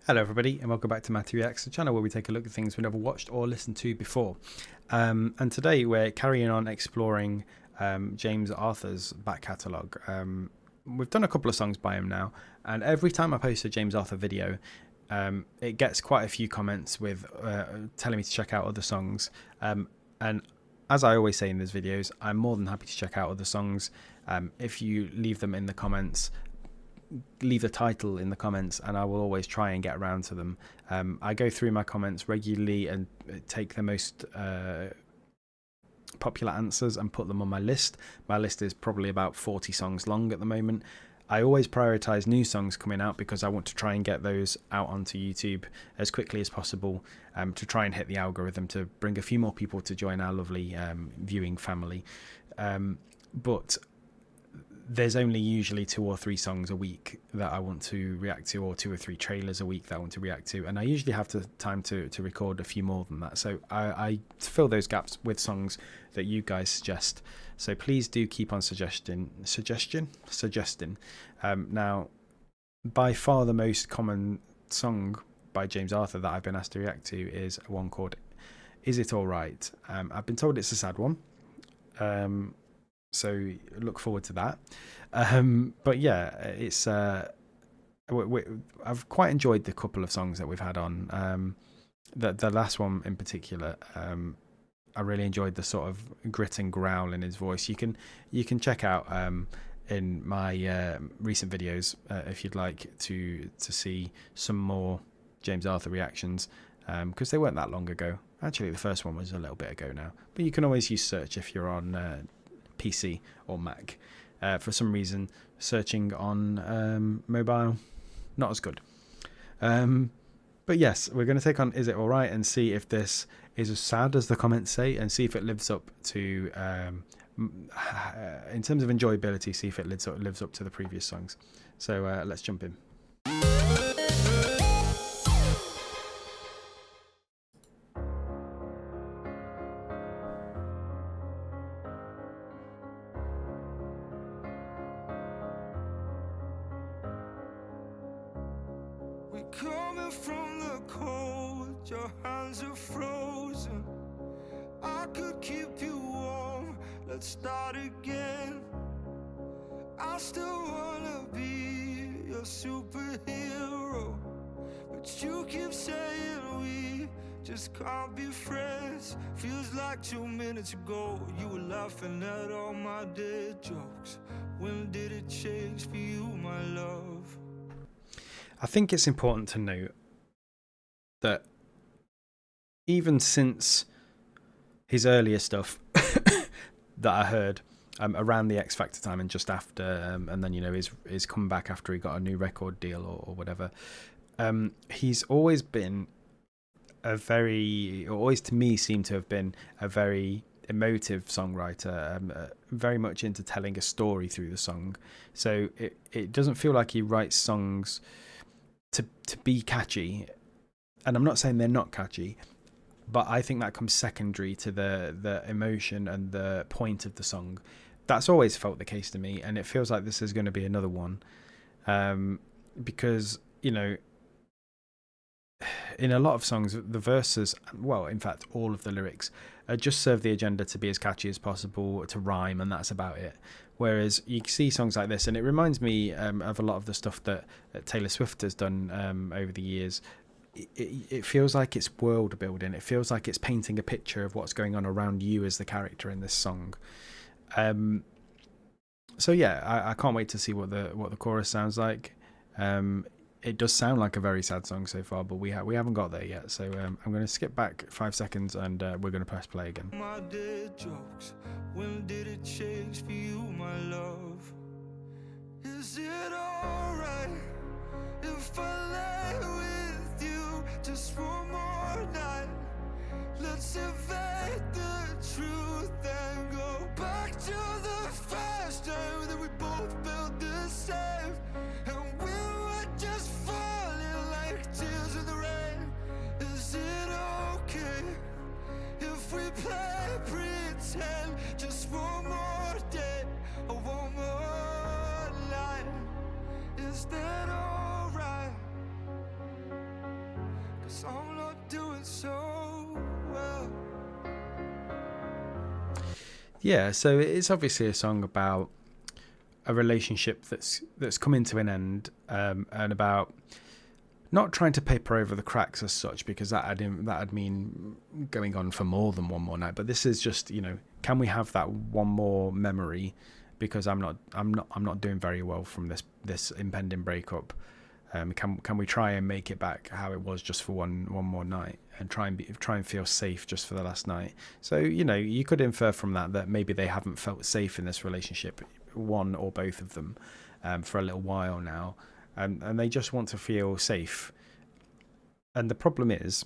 Hello everybody and welcome back to Matty Reacts, the channel where we take a look at things we never watched or listened to before. And today we're carrying on exploring James Arthur's back catalogue. We've done a couple of songs by him now, and every time I post a James Arthur video, it gets quite a few comments with telling me to check out other songs. And as I always say in these videos, I'm more than happy to check out other songs. If you leave them in the comments, leave the title in the comments and I will always try and get around to them. I go through my comments regularly and take the most popular answers and put them on my list. My list is probably about 40 songs long at the moment. I always prioritize new songs coming out because I want to try and get those out onto YouTube as quickly as possible, to try and hit the algorithm to bring a few more people to join our lovely viewing family. But there's only usually 2 or 3 songs a week that I want to react to, or 2 or 3 trailers a week that I want to react to, and I usually have the time to record a few more than that. So I fill those gaps with songs that you guys suggest. So please do keep on suggesting. Now, by far the most common song by James Arthur that I've been asked to react to is one called "Is It Alright?" I've been told it's a sad one. So look forward to that. But yeah, it's I've quite enjoyed the couple of songs that we've had on. The last one in particular, I really enjoyed the sort of grit and growl in his voice. You can check out in my recent videos if you'd like to see some more James Arthur reactions, because they weren't that long ago. Actually, the first one was a little bit ago now, but you can always use search if you're on PC or Mac. For some reason, searching on mobile, not as good. But yes, we're going to take on "Is It Alright?" and see if this is as sad as the comments say, and see if it lives up to, in terms of enjoyability, see if it lives up to the previous songs. So let's jump in. Coming from the cold, your hands are frozen. I could keep you warm, let's start again. I still wanna be your superhero, but you keep saying we just can't be friends. Feels like 2 minutes ago you were laughing at all my dead jokes. When did it change for you, my love? I think it's important to note that even since his earlier stuff that I heard around the X Factor time and just after, and then his comeback after he got a new record deal or whatever, he's always been always to me seemed to have been a very emotive songwriter, very much into telling a story through the song. So it doesn't feel like he writes songs to be catchy, and I'm not saying they're not catchy, but I think that comes secondary to the emotion and the point of the song. That's always felt the case to me, and it feels like this is going to be another one, because in a lot of songs the verses, well, in fact all of the lyrics, just serve the agenda to be as catchy as possible, to rhyme, and that's about it. Whereas you see songs like this, and it reminds me of a lot of the stuff that Taylor Swift has done over the years. It feels like it's world building. It feels like it's painting a picture of what's going on around you as the character in this song. So yeah, I can't wait to see what the chorus sounds like. It does sound like a very sad song so far, but we haven't got there yet. So I'm going to skip back 5 seconds and we're going to press play again. My dead jokes, when did it change for you, my love? Is it alright if I lay with you just one more night? Let's evade the truth and go back to the first time that we both felt the same, and we were just falling like tears in the rain. Is it okay if we play pretend just one more day or one more night? Is that alright? 'cause I'm not doing so well. Yeah, so it's obviously a song about a relationship that's coming to an end, and about not trying to paper over the cracks as such, because that'd mean going on for more than one more night. But this is just, can we have that one more memory? Because I'm not doing very well from this impending breakup. Can we try and make it back how it was just for one more night, and try and feel safe just for the last night? So you could infer from that maybe they haven't felt safe in this relationship, one or both of them, for a little while now. And they just want to feel safe. And the problem is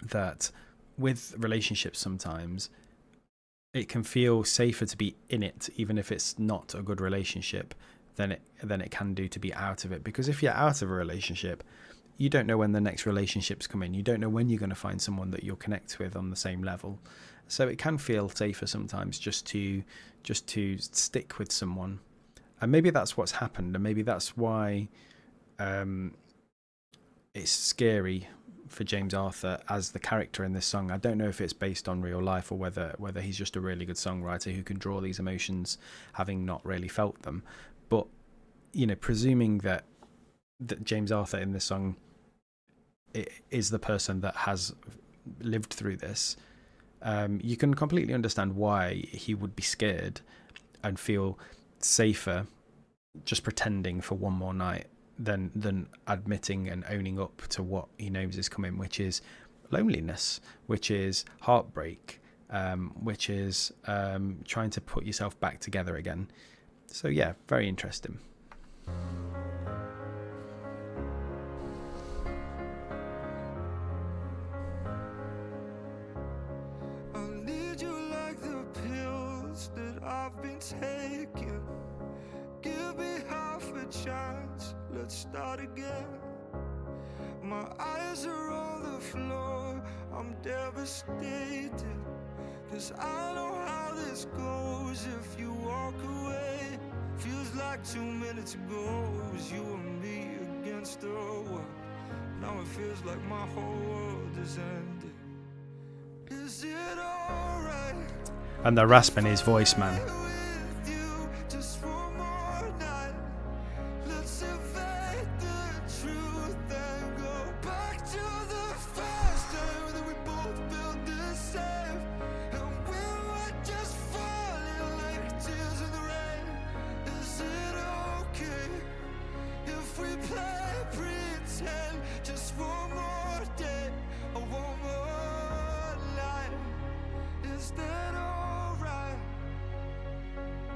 that with relationships, sometimes it can feel safer to be in it, even if it's not a good relationship, than it can do to be out of it. Because if you're out of a relationship, you don't know when the next relationships come in. You don't know when you're going to find someone that you'll connect with on the same level. So it can feel safer sometimes just to stick with someone. And maybe that's what's happened, and maybe that's why it's scary for James Arthur as the character in this song. I don't know if it's based on real life, or whether he's just a really good songwriter who can draw these emotions having not really felt them. But presuming that James Arthur in this song is the person that has lived through this, you can completely understand why he would be scared and feel safer just pretending for one more night than admitting and owning up to what he knows is coming, which is loneliness, which is heartbreak, which is trying to put yourself back together again. So yeah, very interesting. I need you like the pills that I've been taking. Give me half a chance, let's start again. My eyes are on the floor, I'm devastated, 'cause I know how this goes if you walk away. Feels like 2 minutes ago it was you and me against the world. Now it feels like my whole world is ending. Is it alright? And the rasp in his voice, man.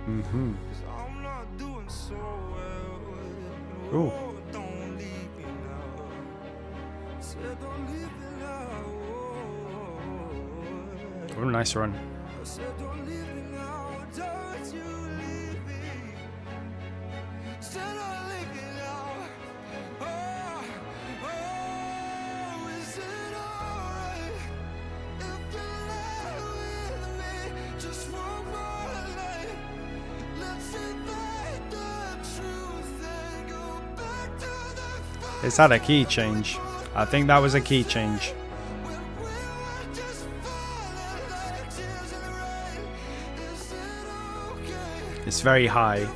Mm-hmm. 'Cause I'm not doing so well. Ooh. Oh, don't leave me now. Said don't leave me now. Oh, nice run. I said don't leave me now. Don't you leave me. Said don't leave me now. Oh, is it alright if you lay with me just one more night? Is that a key change? I think that was a key change. It's very high.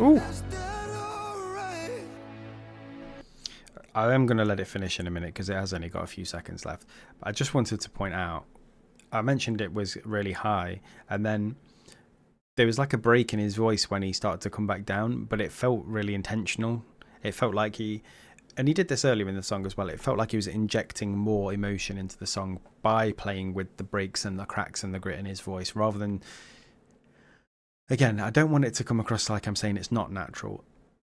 Ooh. I am going to let it finish in a minute because it has only got a few seconds left. But I just wanted to point out, I mentioned it was really high, and then there was like a break in his voice when he started to come back down, but it felt really intentional. It felt like and he did this earlier in the song as well, it felt like he was injecting more emotion into the song by playing with the breaks and the cracks and the grit in his voice, rather than, again, I don't want it to come across like I'm saying it's not natural.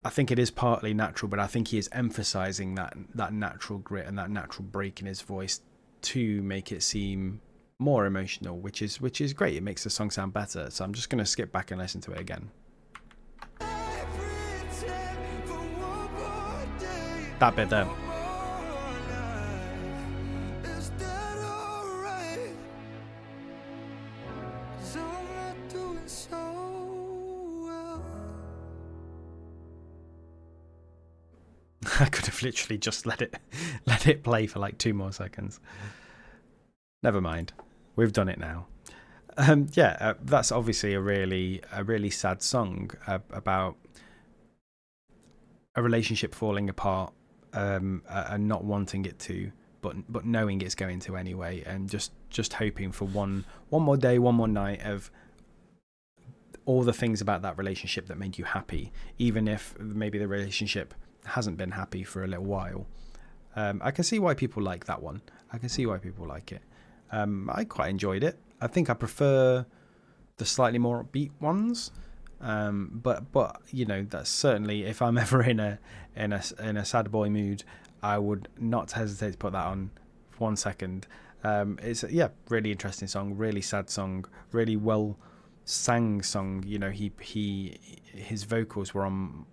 I think it is partly natural, but I think he is emphasizing that natural grit and that natural break in his voice to make it seem more emotional, which is great. It makes the song sound better. So I'm just going to skip back and listen to it again. That bit there. I could have literally just let it play for like 2 more seconds. Never mind, we've done it now. That's obviously a really sad song about a relationship falling apart, and not wanting it to, but knowing it's going to anyway, and just hoping for one more day, one more night of all the things about that relationship that made you happy, even if maybe the relationship hasn't been happy for a little while. I can see why people like that one. I can see why people like it. I quite enjoyed it. I think I prefer the slightly more upbeat ones. But you know, that's certainly, if I'm ever in a sad boy mood, I would not hesitate to put that on for 1 second. It's really interesting song, really sad song, really well sang song. You know, his vocals were on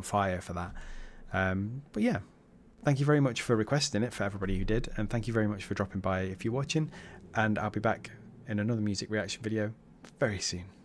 fire for that. But yeah, thank you very much for requesting it, for everybody who did, and thank you very much for dropping by if you're watching, and I'll be back in another music reaction video very soon.